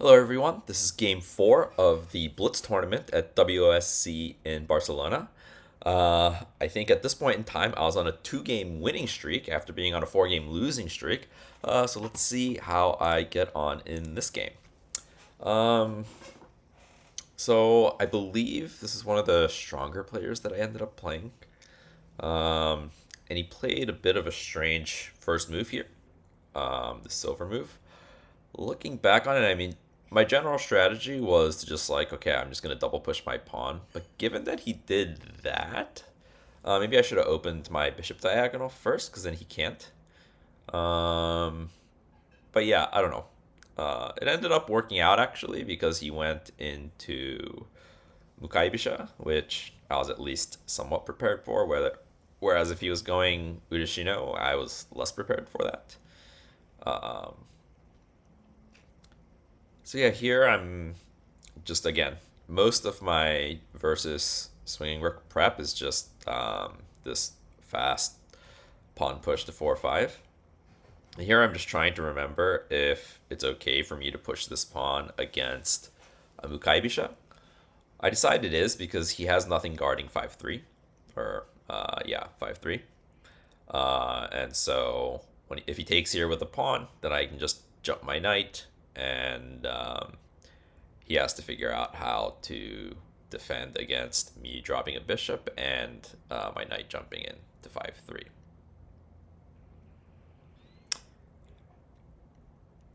Hello, everyone. This is game 4 of the Blitz tournament at WOSC in Barcelona. I think at this point in time, I was on a 2-game winning streak after being on a 4-game losing streak. So let's see how I get on in this game. Um, so I believe this is one of the stronger players that I ended up playing. And he played a bit of a strange first move here, the silver move. Looking back on it, I mean, my general strategy was to just like, okay, I'm just going to double push my pawn. But given that he did that, maybe I should have opened my bishop diagonal first, because then he can't. Um, but yeah, I don't know. It ended up working out, actually, because he went into Mukaibisha, which I was at least somewhat prepared for, whereas if he was going Udashino, I was less prepared for that. Um, So yeah, here I'm just again, most of my versus swinging rook prep is just this fast pawn push to 4-5. And here I'm just trying to remember if it's okay for me to push this pawn against a Mukai Bisha. I decided it is because he has nothing guarding 5-3, or yeah, 5-3. And so if he takes here with a pawn, then I can just jump my knight, and he has to figure out how to defend against me dropping a bishop and my knight jumping in to 5-3.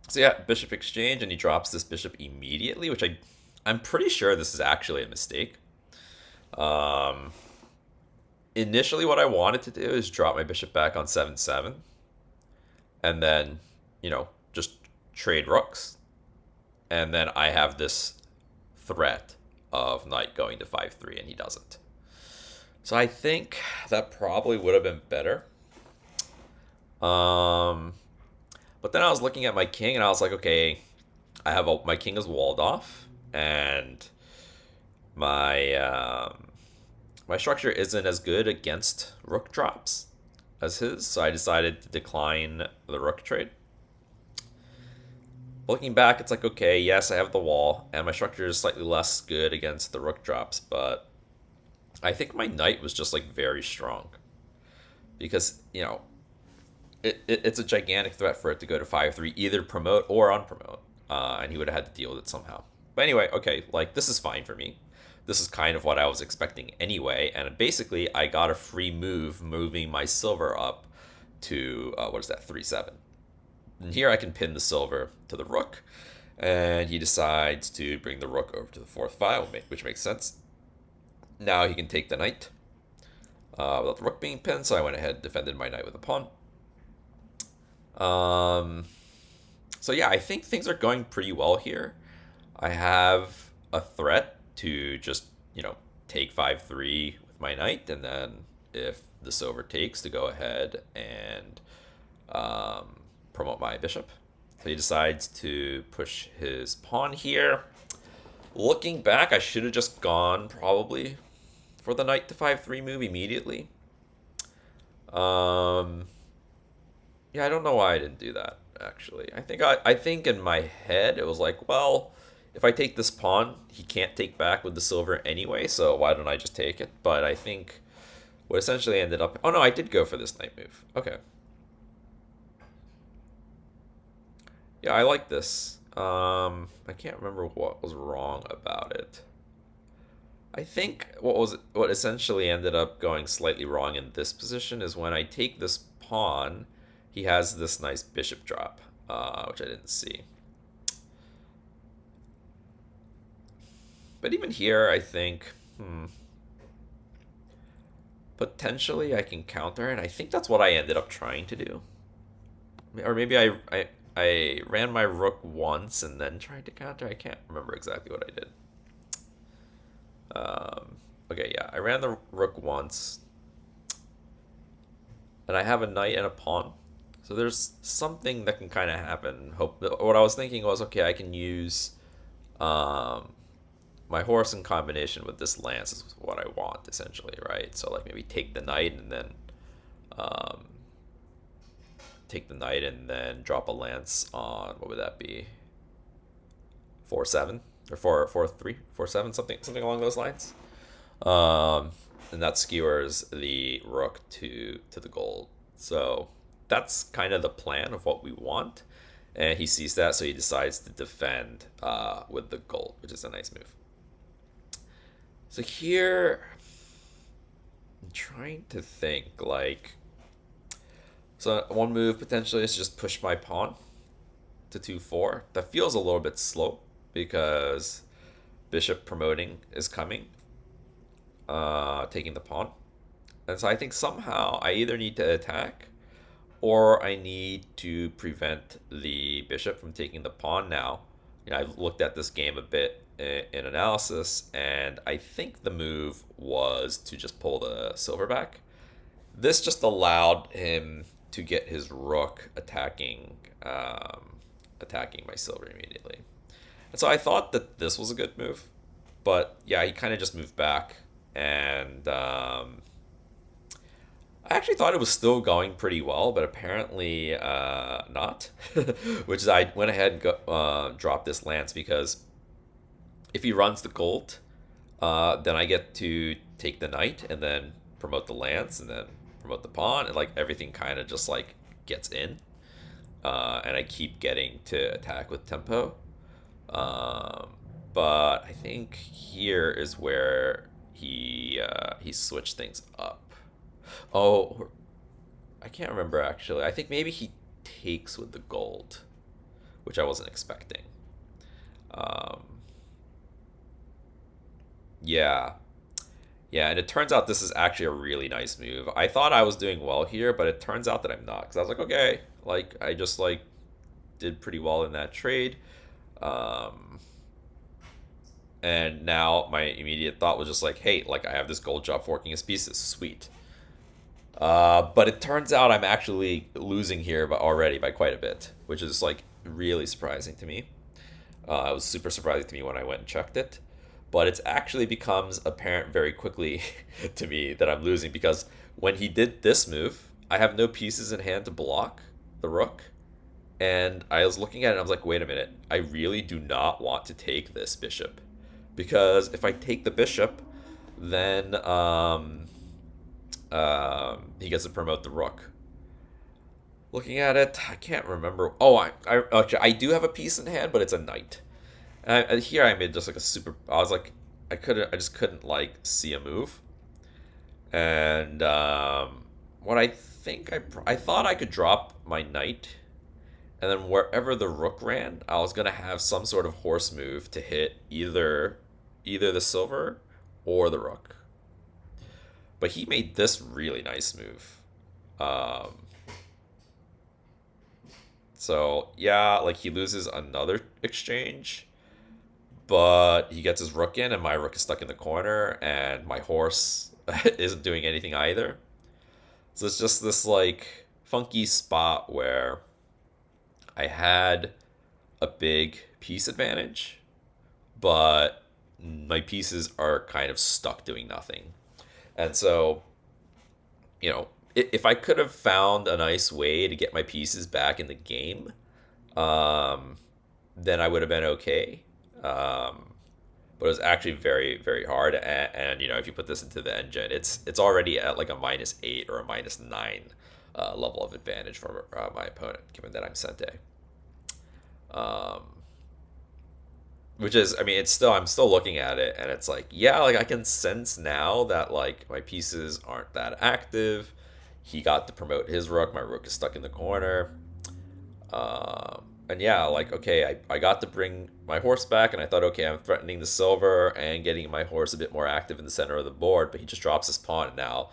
So yeah, bishop exchange, and he drops this bishop immediately, which I'm pretty sure this is actually a mistake. Um, Initially, what I wanted to do is drop my bishop back on 7-7, and then, just trade rooks, and then I have this threat of knight going to 5-3, and he doesn't. So I think that probably would have been better. But then I was looking at my king, and I was like, okay, my king is walled off, and my structure isn't as good against rook drops as his, so I decided to decline the rook trade. Looking back, it's like, okay, yes, I have the wall, and my structure is slightly less good against the rook drops, but I think my knight was just like very strong because it's a gigantic threat for it to go to 5-3, either promote or unpromote, and he would have had to deal with it somehow. But anyway, okay, like this is fine for me. This is kind of what I was expecting anyway, and basically I got a free move moving my silver up to what is that, 3-7. And here I can pin the silver to the rook, and he decides to bring the rook over to the 4th file, which makes sense. Now he can take the knight without the rook being pinned, so I went ahead and defended my knight with a pawn. So yeah, I think things are going pretty well here. I have a threat to just, take 5-3 with my knight, and then if the silver takes, to go ahead and promote my bishop. So he decides to push his pawn here. Looking back, I should have just gone probably for the knight to 5-3 move immediately. Yeah, I don't know why I didn't do that, actually. I think in my head it was like, well, if I take this pawn, he can't take back with the silver anyway, so why don't I just take it? But I think what essentially ended up... Oh no, I did go for this knight move. Okay. Yeah, I like this. I can't remember what was wrong about it. I think what essentially ended up going slightly wrong in this position is when I take this pawn, he has this nice bishop drop, which I didn't see. But even here, I think, potentially I can counter, and I think that's what I ended up trying to do. Or maybe I ran my rook once and then tried to counter. I can't remember exactly what I did. Okay, yeah, I ran the rook once, and I have a knight and a pawn. So there's something that can kind of happen. What I was thinking was, okay, I can use my horse in combination with this lance is what I want, essentially, right? So like maybe take the knight and then drop a lance on, what would that be? 4-7 or 4-4-3, 4-7, something along those lines. Um, and that skewers the rook to the gold. So that's kind of the plan of what we want. And he sees that, so he decides to defend with the gold, which is a nice move. So here, I'm trying to think like. So one move potentially is just push my pawn to 2-4. That feels a little bit slow because bishop promoting is coming, taking the pawn. And so I think somehow I either need to attack or I need to prevent the bishop from taking the pawn now. I've looked at this game a bit in analysis, and I think the move was to just pull the silver back. This just allowed him to get his rook attacking my silver immediately. And so I thought that this was a good move, but yeah, he kind of just moved back, and I actually thought it was still going pretty well, but apparently not. Which is I went ahead and dropped this lance because if he runs the gold, then I get to take the knight and then promote the lance and then promote the pawn, and like everything kind of just like gets in, and I keep getting to attack with tempo. But I think here is where he switched things up. Oh, I can't remember actually. I think maybe he takes with the gold, which I wasn't expecting. Um, yeah, yeah, and it turns out this is actually a really nice move. I thought I was doing well here, but it turns out that I'm not. Because I was like, okay, like I just like did pretty well in that trade. Um, and now my immediate thought was just like, hey, like I have this gold job forking his pieces, sweet. But it turns out I'm actually losing here, but already by quite a bit, which is like really surprising to me. It was super surprising to me when I went and checked it, but it actually becomes apparent very quickly to me that I'm losing because when he did this move, I have no pieces in hand to block the rook, and I was looking at it and I was like, wait a minute, I really do not want to take this bishop because if I take the bishop, then he gets to promote the rook. Looking at it, I can't remember. Oh, I do have a piece in hand, but it's a knight. And here I made just like a super. I was like, I just couldn't like see a move. And what I thought I could drop my knight, and then wherever the rook ran, I was gonna have some sort of horse move to hit either the silver or the rook. But he made this really nice move. Um, so yeah, like he loses another exchange, but he gets his rook in, and my rook is stuck in the corner, and my horse isn't doing anything either. So it's just this like funky spot where I had a big piece advantage, but my pieces are kind of stuck doing nothing. And so, if I could have found a nice way to get my pieces back in the game, um, then I would have been okay. But it was actually very, very hard. And if you put this into the engine, it's already at like a -8 or a -9 level of advantage for my opponent, given that I'm Sente. Um, which is, I mean, I'm still looking at it, and it's like, yeah, like I can sense now that like my pieces aren't that active. He got to promote his rook. My rook is stuck in the corner. And yeah, like, okay, I got to bring my horse back, and I thought, okay, I'm threatening the silver and getting my horse a bit more active in the center of the board, but he just drops his pawn, and now,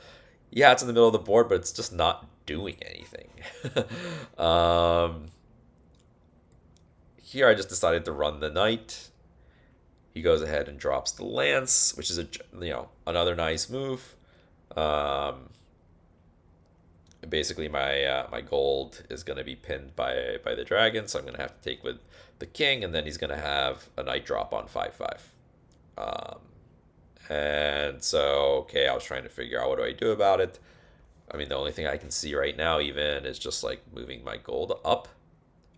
yeah, it's in the middle of the board, but it's just not doing anything. um, Here I just decided to run the knight. He goes ahead and drops the lance, which is another nice move. Basically, my gold is going to be pinned by the dragon, so I'm going to have to take with the king, and then he's going to have a knight drop on 5/5. And so, okay, I was trying to figure out what do I do about it. I mean, the only thing I can see right now even is just like moving my gold up.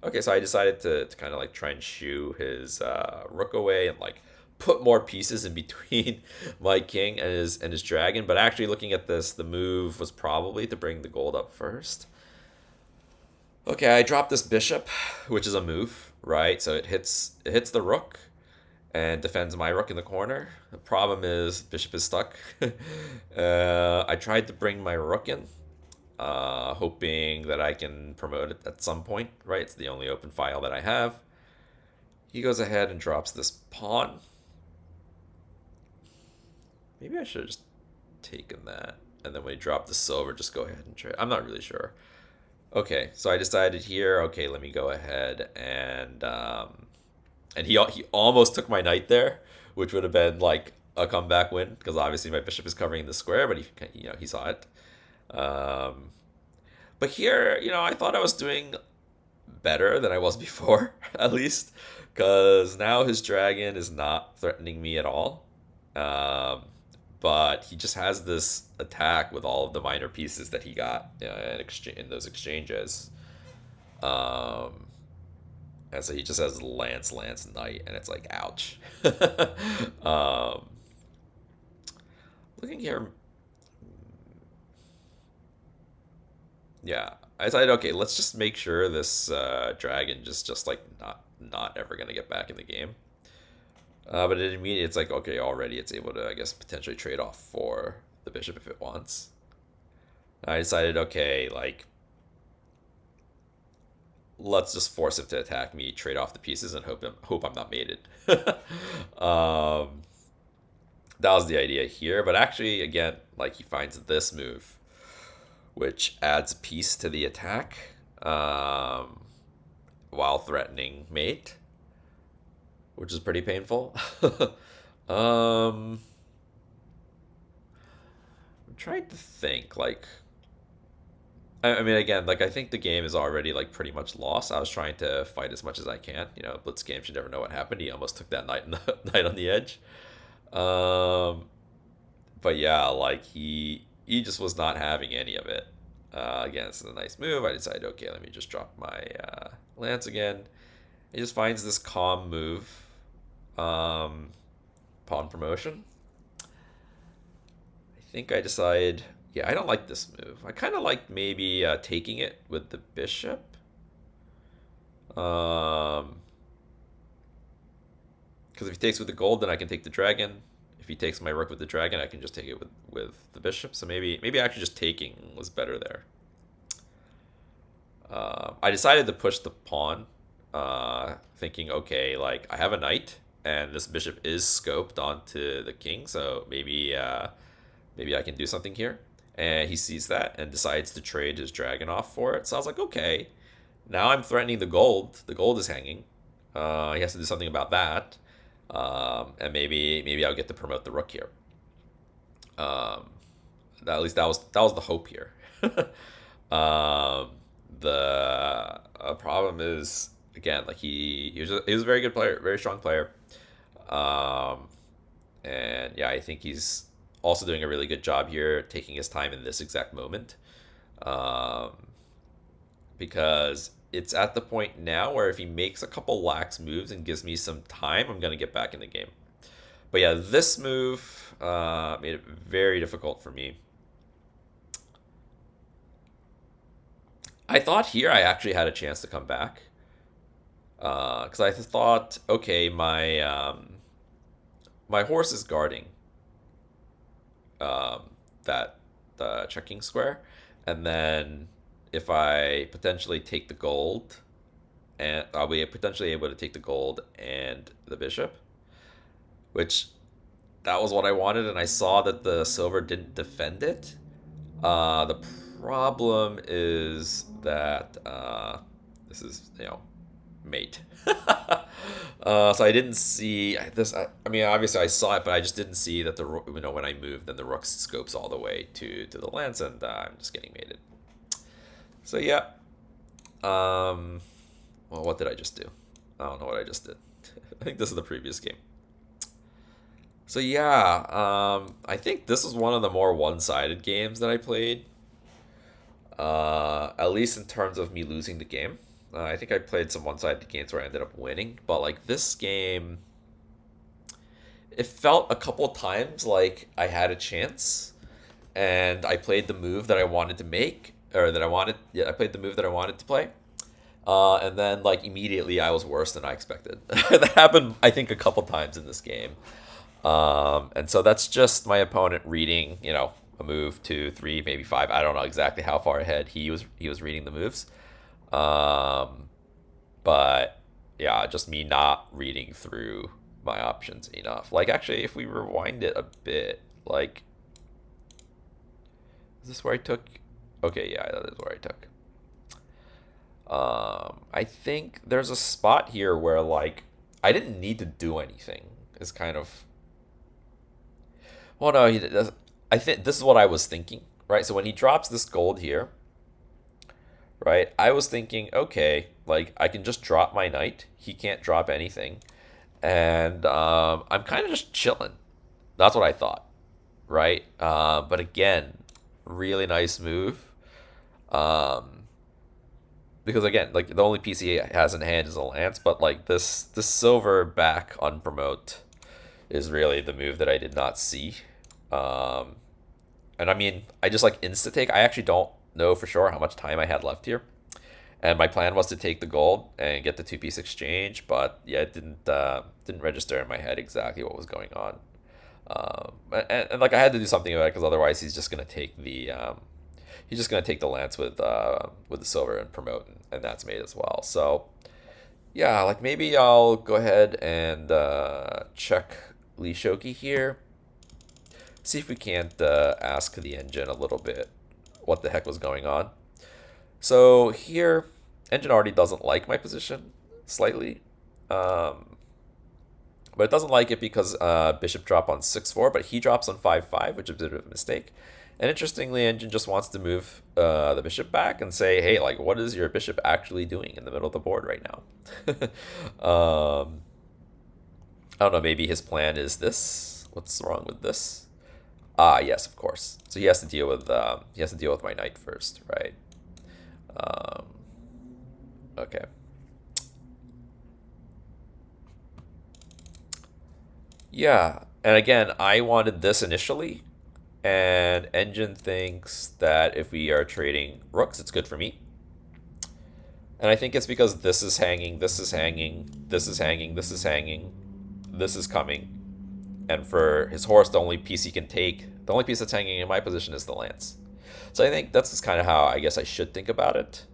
Okay, so I decided to kind of like try and shoo his rook away and like put more pieces in between my king and his dragon. But actually, looking at this, the move was probably to bring the gold up first. Okay, I dropped this bishop, which is a move, right? So it hits the rook and defends my rook in the corner. The problem is bishop is stuck. I tried to bring my rook in, hoping that I can promote it at some point, right? It's the only open file that I have. He goes ahead and drops this pawn. Maybe I should have just taken that. And then when he dropped the silver, just go ahead and trade. I'm not really sure. Okay, so I decided here, okay, let me go ahead and he almost took my knight there, which would have been like a comeback win because obviously my bishop is covering the square, but he saw it. Um, but here, I thought I was doing better than I was before, at least, because now his dragon is not threatening me at all. Um, but he just has this attack with all of the minor pieces that he got in those exchanges. Um, and so he just has Lance, Lance, Knight, and it's like, ouch. um, looking here, yeah, I decided, okay, let's just make sure this dragon just like not ever gonna get back in the game. But it immediately it's like, okay, already it's able to, I guess, potentially trade off for the bishop if it wants. I decided, okay, like, let's just force him to attack me, trade off the pieces, and hope I'm not mated. um, that was the idea here. But actually, again, like he finds this move, which adds a piece to the attack while threatening mate, which is pretty painful. I'm trying to think, like, I mean, again, like I think the game is already like pretty much lost. I was trying to fight as much as I can. Blitz games, you never know what happened. He almost took that knight on knight on the edge. Um, but yeah, like he just was not having any of it. Again, this is a nice move. I decided, okay, let me just drop my lance again. He just finds this calm move, pawn promotion. I think I decide, yeah, I don't like this move. I kind of like maybe taking it with the bishop. Because if he takes with the gold, then I can take the dragon. If he takes my rook with the dragon, I can just take it with the bishop. So maybe actually just taking was better there. I decided to push the pawn, thinking, okay, like I have a knight, and this bishop is scoped onto the king, so maybe I can do something here. And he sees that and decides to trade his dragon off for it. So I was like, okay, now I'm threatening the gold. The gold is hanging. He has to do something about that. And maybe I'll get to promote the rook here. At least that was the hope here. um, the problem is, again, like he was a very good player, very strong player. Um, and yeah, I think he's also doing a really good job here, taking his time in this exact moment. Um, because it's at the point now where if he makes a couple lax moves and gives me some time, I'm going to get back in the game. But yeah, this move made it very difficult for me. I thought here I actually had a chance to come back. Because I thought, okay, my horse is guarding that the checking square, and then if I potentially take the gold, and I'll be potentially able to take the gold and the bishop, which that was what I wanted, and I saw that the silver didn't defend it. The problem is that this is mate. So I didn't see this. I mean, obviously I saw it, but I just didn't see that when I moved, then the rook scopes all the way to the lance, and I'm just getting mated. So yeah. Well, what did I just do? I don't know what I just did. I think this is the previous game. So yeah, I think this was one of the more one-sided games that I played. At least in terms of me losing the game. I think I played some one-sided games where I ended up winning, but like this game, it felt a couple times like I had a chance, and I played the move that I wanted to make, or that I wanted. Yeah, I played the move that I wanted to play, and then like immediately I was worse than I expected. That happened, I think, a couple times in this game, and so that's just my opponent reading, a move, two, three, maybe five. I don't know exactly how far ahead he was reading the moves. Um, but yeah, just me not reading through my options enough. Like, actually, if we rewind it a bit, like, is this where I took? Okay, yeah, that is where I took. I think there's a spot here where like I didn't need to do anything. Is kind of, well, no, he does. I think this is what I was thinking, right? So when he drops this gold here, right? I was thinking, okay, like I can just drop my knight. He can't drop anything, and I'm kind of just chilling. That's what I thought, right? But again, really nice move. Um, because again, like the only piece he has in hand is a lance, but like this silver back on promote is really the move that I did not see. Um, and I mean, I just like insta take. I actually don't know for sure how much time I had left here. And my plan was to take the gold and get the two-piece exchange, but yeah, it didn't register in my head exactly what was going on. And like I had to do something about it because otherwise he's just gonna take the lance with the silver and promote, and that's made as well. So yeah, like maybe I'll go ahead and check Lee Shoki here, see if we can't ask the engine a little bit what the heck was going on. So here, engine already doesn't like my position slightly, but it doesn't like it because bishop drop on 6-4, but he drops on 5-5, which is a bit of a mistake. And interestingly, engine just wants to move the bishop back and say, hey, like, what is your bishop actually doing in the middle of the board right now? I don't know, maybe his plan is this. What's wrong with this? Ah, yes, of course. So he has to deal with my knight first, right? Um, okay. Yeah, and again, I wanted this initially, and Engine thinks that if we are trading rooks, it's good for me. And I think it's because this is hanging, this is hanging, this is hanging, this is hanging, this is coming. And for his horse, the only piece he can take, the only piece that's hanging in my position is the lance. So I think that's just kind of how I guess I should think about it.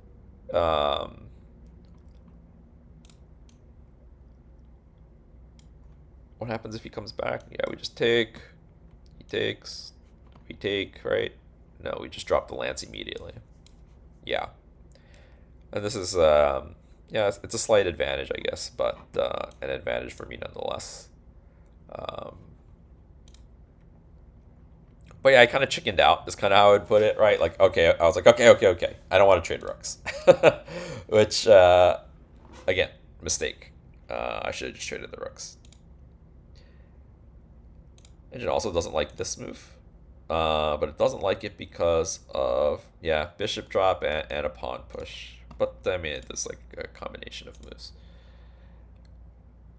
What happens if he comes back? Yeah, we just take. He takes. We take, right? No, we just drop the lance immediately. Yeah. And this is, yeah, it's a slight advantage, I guess, but an advantage for me nonetheless. But yeah, I kind of chickened out, is kind of how I would put it, right? Like, okay, I was like, okay. I don't want to trade rooks. Which, again, mistake. I should have just traded the rooks. Engine also doesn't like this move. But it doesn't like it because of, yeah, bishop drop and a pawn push. But, I mean, it's like a combination of moves.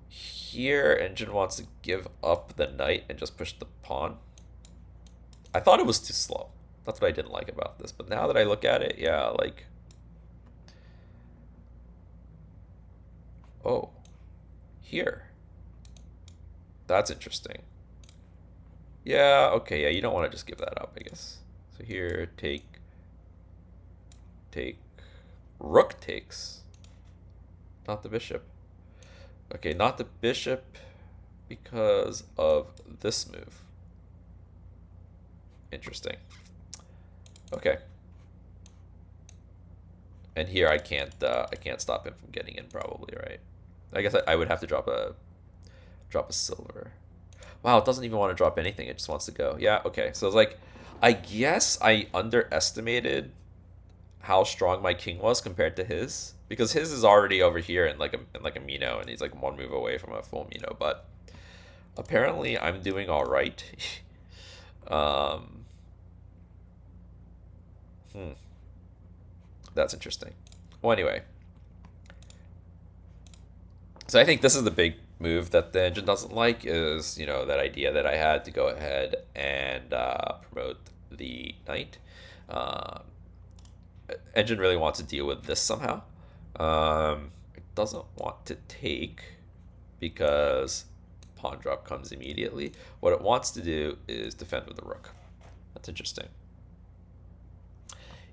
Here, Engine wants to give up the knight and just push the pawn. I thought it was too slow. That's what I didn't like about this. But now that I look at it, yeah, like... Oh. Here. That's interesting. Yeah, okay, yeah, you don't want to just give that up, I guess. So here, take... Rook takes. Not the bishop. Okay, not the bishop because of this move. Interesting. Okay. And here I can't stop him from getting in probably, right? I guess I would have to drop a silver. Wow, it doesn't even want to drop anything. It just wants to go. Yeah, okay. So it's like, I guess I underestimated how strong my king was compared to his, because his is already over here in like a Mino, and he's like one move away from a full Mino. But apparently, I'm doing all right. Hmm. That's interesting. Well, anyway, So I think this is the big move that the engine doesn't like is, that idea that I had to go ahead and promote the knight. Um, Engine really wants to deal with this somehow. It doesn't want to take because pawn drop comes immediately. What it wants to do is defend with the rook. That's interesting.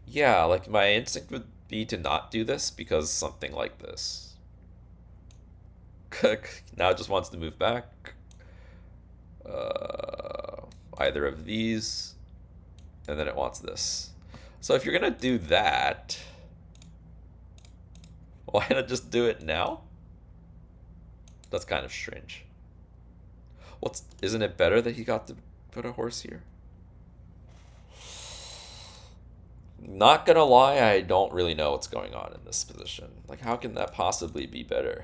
Yeah, like my instinct would be to not do this because something like this. Now it just wants to move back. Either of these, and then it wants this. So if you're gonna do that, why not just do it now? That's kind of strange. Isn't it better that he got to put a horse here? Not gonna lie, I don't really know what's going on in this position. Like, how can that possibly be better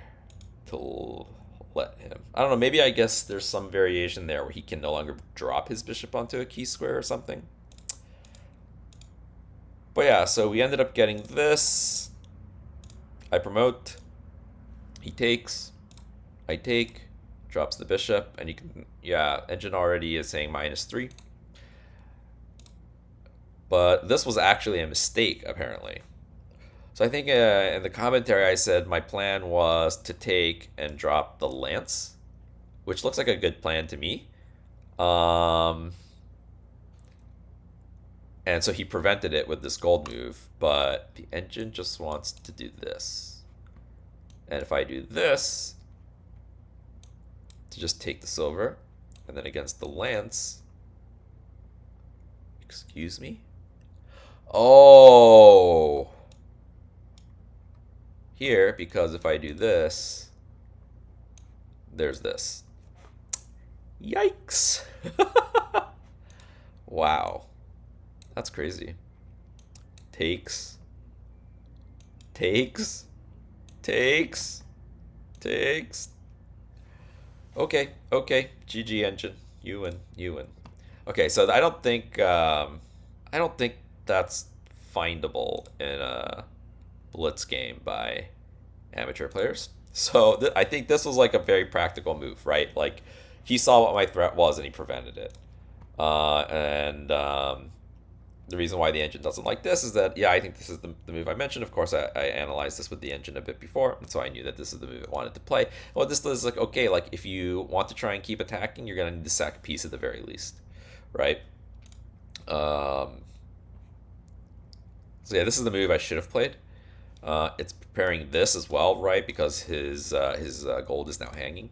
to let him? I don't know, maybe I guess there's some variation there where he can no longer drop his bishop onto a key square or something. But yeah, so we ended up getting this. I promote. He takes. I take. Drops the bishop. And you can, yeah, engine already is saying -3. But this was actually a mistake, apparently. So I think in the commentary I said my plan was to take and drop the lance, which looks like a good plan to me. And so he prevented it with this gold move, but the engine just wants to do this. And if I do this, to just take the silver, and then against the lance, excuse me? Oh! Here, because if I do this, there's this. Yikes! Wow. That's crazy. Takes. Takes. Takes. Takes. Okay, okay. GG engine. You win. You win. Okay, so I don't think that's findable in a Blitz game by amateur players. So I think this was like a very practical move, right? Like he saw what my threat was and he prevented it. The reason why the engine doesn't like this is that, yeah, I think this is the move I mentioned. Of course, I analyzed this with the engine a bit before, and so I knew that this is the move it wanted to play. And what this does is like, okay, like if you want to try and keep attacking, you're going to need to sack a piece at the very least, right? So yeah, this is the move I should have played. It's preparing this as well, right? Because his gold is now hanging.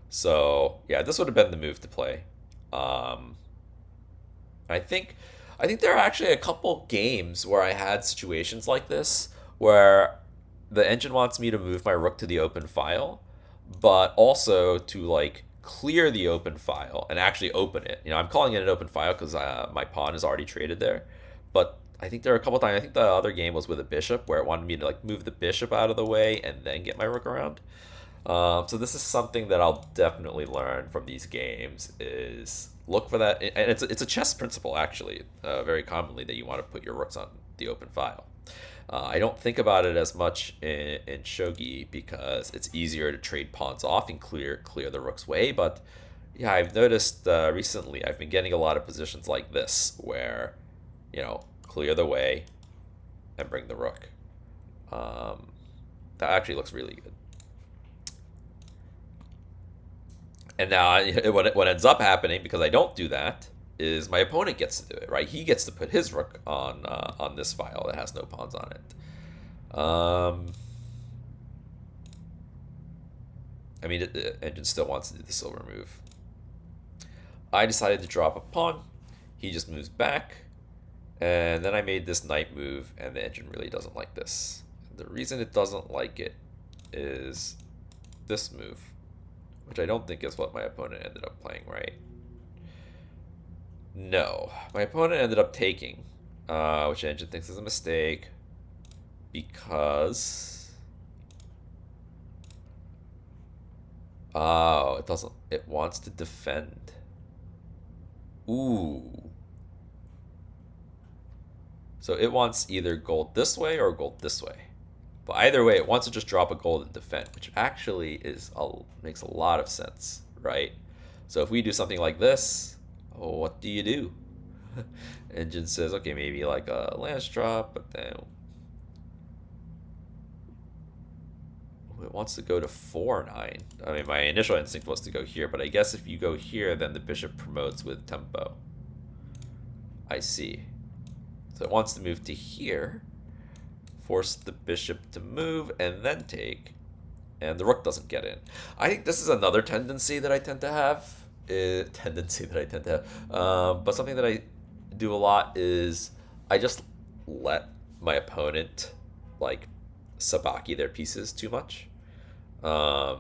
So yeah, this would have been the move to play. I think there are actually a couple games where I had situations like this where the engine wants me to move my rook to the open file, but also to like clear the open file and actually open it. I'm calling it an open file because my pawn is already traded there, but I think there are a couple times. I think the other game was with a bishop where it wanted me to like move the bishop out of the way and then get my rook around. So this is something that I'll definitely learn from these games is look for that. And it's a chess principle, actually, very commonly that you want to put your rooks on the open file. I don't think about it as much in shogi because it's easier to trade pawns off and clear the rook's way. But yeah, I've noticed recently I've been getting a lot of positions like this where, clear the way and bring the rook. That actually looks really good. And now what ends up happening, because I don't do that, is my opponent gets to do it, right? He gets to put his rook on this file that has no pawns on it. I mean, the engine still wants to do the silver move. I decided to drop a pawn. He just moves back. And then I made this knight move, and the engine really doesn't like this. The reason it doesn't like it is this move, which I don't think is what my opponent ended up playing, right? No. My opponent ended up taking, which the engine thinks is a mistake, because... Oh, it doesn't... It wants to defend. Ooh. So it wants either gold this way or gold this way. But either way, it wants to just drop a gold and defend, which actually makes a lot of sense, right? So if we do something like this, oh, what do you do? Engine says, okay, maybe like a lance drop, but then it wants to go to 4-9. I mean, my initial instinct was to go here, but I guess if you go here, then the bishop promotes with tempo. I see. So it wants to move to here, force the bishop to move, and then take. And the rook doesn't get in. I think this is another tendency that I tend to have. But something that I do a lot is I just let my opponent like sabaki their pieces too much. I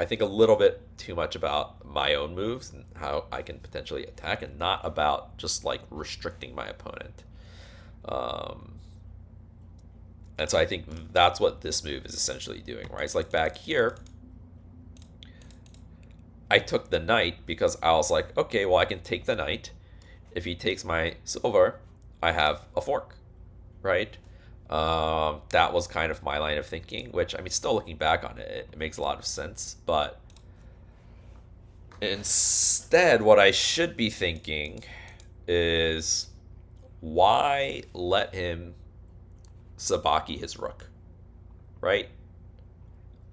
think a little bit too much about my own moves and how I can potentially attack, and not about just like restricting my opponent. And so I think that's what this move is essentially doing, right? It's like back here, I took the knight because I was like, okay, well, I can take the knight. If he takes my silver, I have a fork, right? That was kind of my line of thinking, which, I mean, still looking back on it, it makes a lot of sense. But instead, what I should be thinking is, why let him sabaki his rook, right?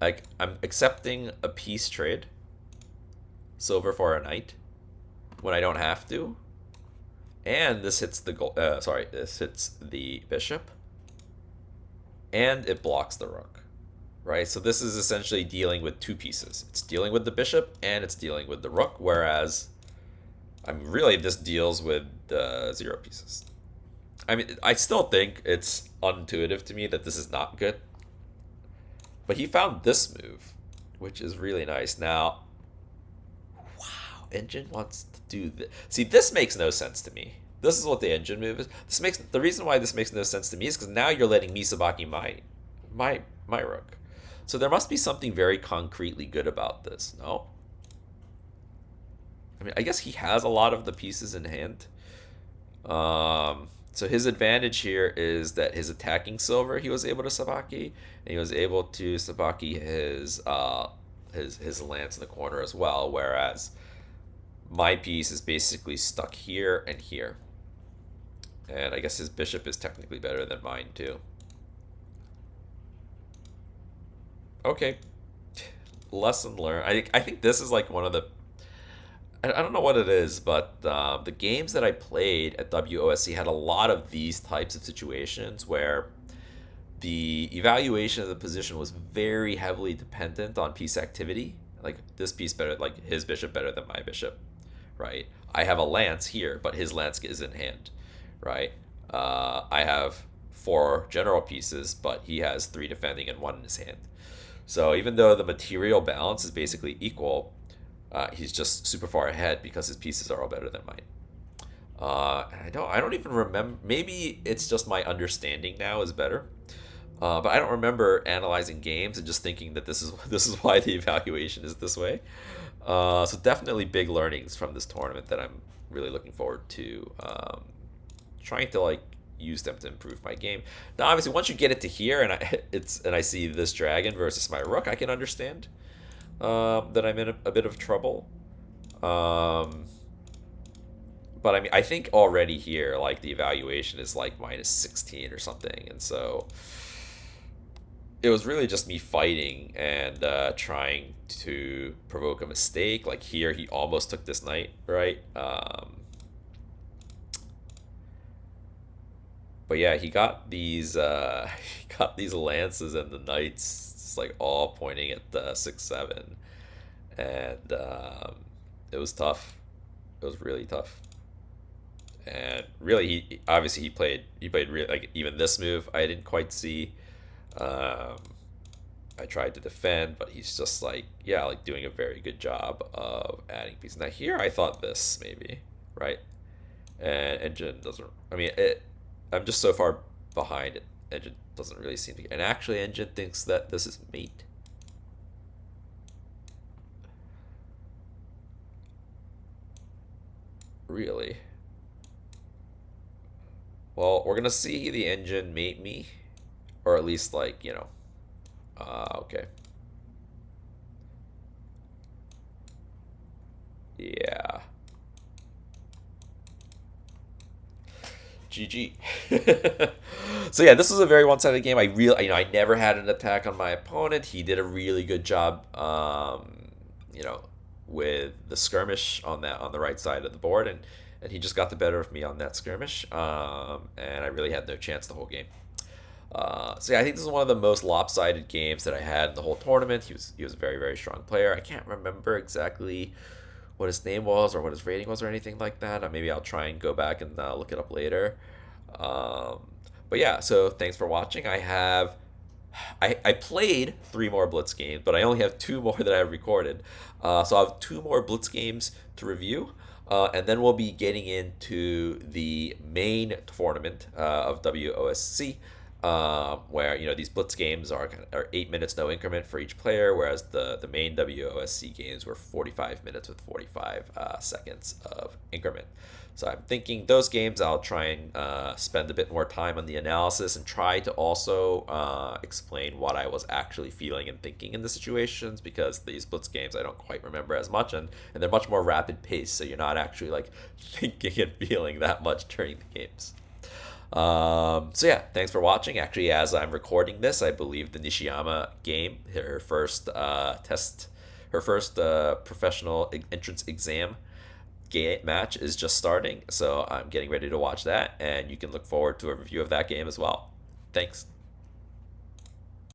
Like, I'm accepting a piece trade, silver for a knight, when I don't have to. And this hits the this hits the bishop, and it blocks the rook, right? So this is essentially dealing with two pieces. It's dealing with the bishop and it's dealing with the rook, whereas really this deals with the 0 pieces. I mean, I still think it's unintuitive to me that this is not good, but he found this move, which is really nice. Now, wow, Engine wants to do this. See, this makes no sense to me. This is what the Engine move is. The reason why this makes no sense to me is because now you're letting me sabaki my rook. So there must be something very concretely good about this, no? I mean, I guess he has a lot of the pieces in hand. So his advantage here is that his attacking silver he was able to sabaki, and he was able to sabaki his lance in the corner as well, whereas my piece is basically stuck here and here. And I guess his bishop is technically better than mine too. Okay. Lesson learned. I think this is like one of the... I don't know what it is, but the games that I played at WOSC had a lot of these types of situations where the evaluation of the position was very heavily dependent on piece activity. Like, this piece better, like his bishop better than my bishop, right? I have a lance here, but his lance is in hand, right? I have 4 general pieces, but he has 3 defending and 1 in his hand. So even though the material balance is basically equal, he's just super far ahead because his pieces are all better than mine. I don't even remember. Maybe it's just my understanding now is better, but I don't remember analyzing games and just thinking that this is why the evaluation is this way. So definitely big learnings from this tournament that I'm really looking forward to trying to like use them to improve my game. Now, obviously, once you get it to here and I see this dragon versus my rook, I can understand that I'm in a bit of trouble. But I mean, I think already here, like, the evaluation is like -16 or something, and so it was really just me fighting and trying to provoke a mistake. Like here, he almost took this knight, right? But yeah, he got these lances and the knights, just like all pointing at the 6-7, and it was tough. It was really tough. And really, he played really, like, even this move I didn't quite see. I tried to defend, but he's just like, yeah, like doing a very good job of adding pieces. Now here, I thought this maybe, right? And Engine doesn't. I mean, I'm just so far behind it. Engine doesn't really seem to. And actually, Engine thinks that this is mate. Really? Well, we're gonna see the Engine mate me, or at least like okay, yeah, GG. So yeah, this was a very one-sided game. I never had an attack on my opponent. He did a really good job, you know, with the skirmish on the right side of the board, and he just got the better of me on that skirmish, and I really had no chance the whole game. So yeah, I think this is one of the most lopsided games that I had in the whole tournament. He was a very very strong player. I can't remember exactly what his name was or what his rating was or anything like that. Maybe I'll try and go back and look it up later. Um, but yeah, so thanks for watching. I played 3 more Blitz games, but I only have 2 more that I've recorded. So I have 2 more Blitz games to review. And then we'll be getting into the main tournament of WOSC, where these Blitz games are 8 minutes no increment for each player, whereas the main WOSC games were 45 minutes with 45 seconds of increment. So I'm thinking those games I'll try and spend a bit more time on the analysis and try to also explain what I was actually feeling and thinking in the situations, because these Blitz games I don't quite remember as much, and they're much more rapid paced, so you're not actually like thinking and feeling that much during the games. So yeah, thanks for watching. Actually, as I'm recording this, I believe the Nishiyama game, her first professional entrance exam game match is just starting. So I'm getting ready to watch that, and you can look forward to a review of that game as well. Thanks.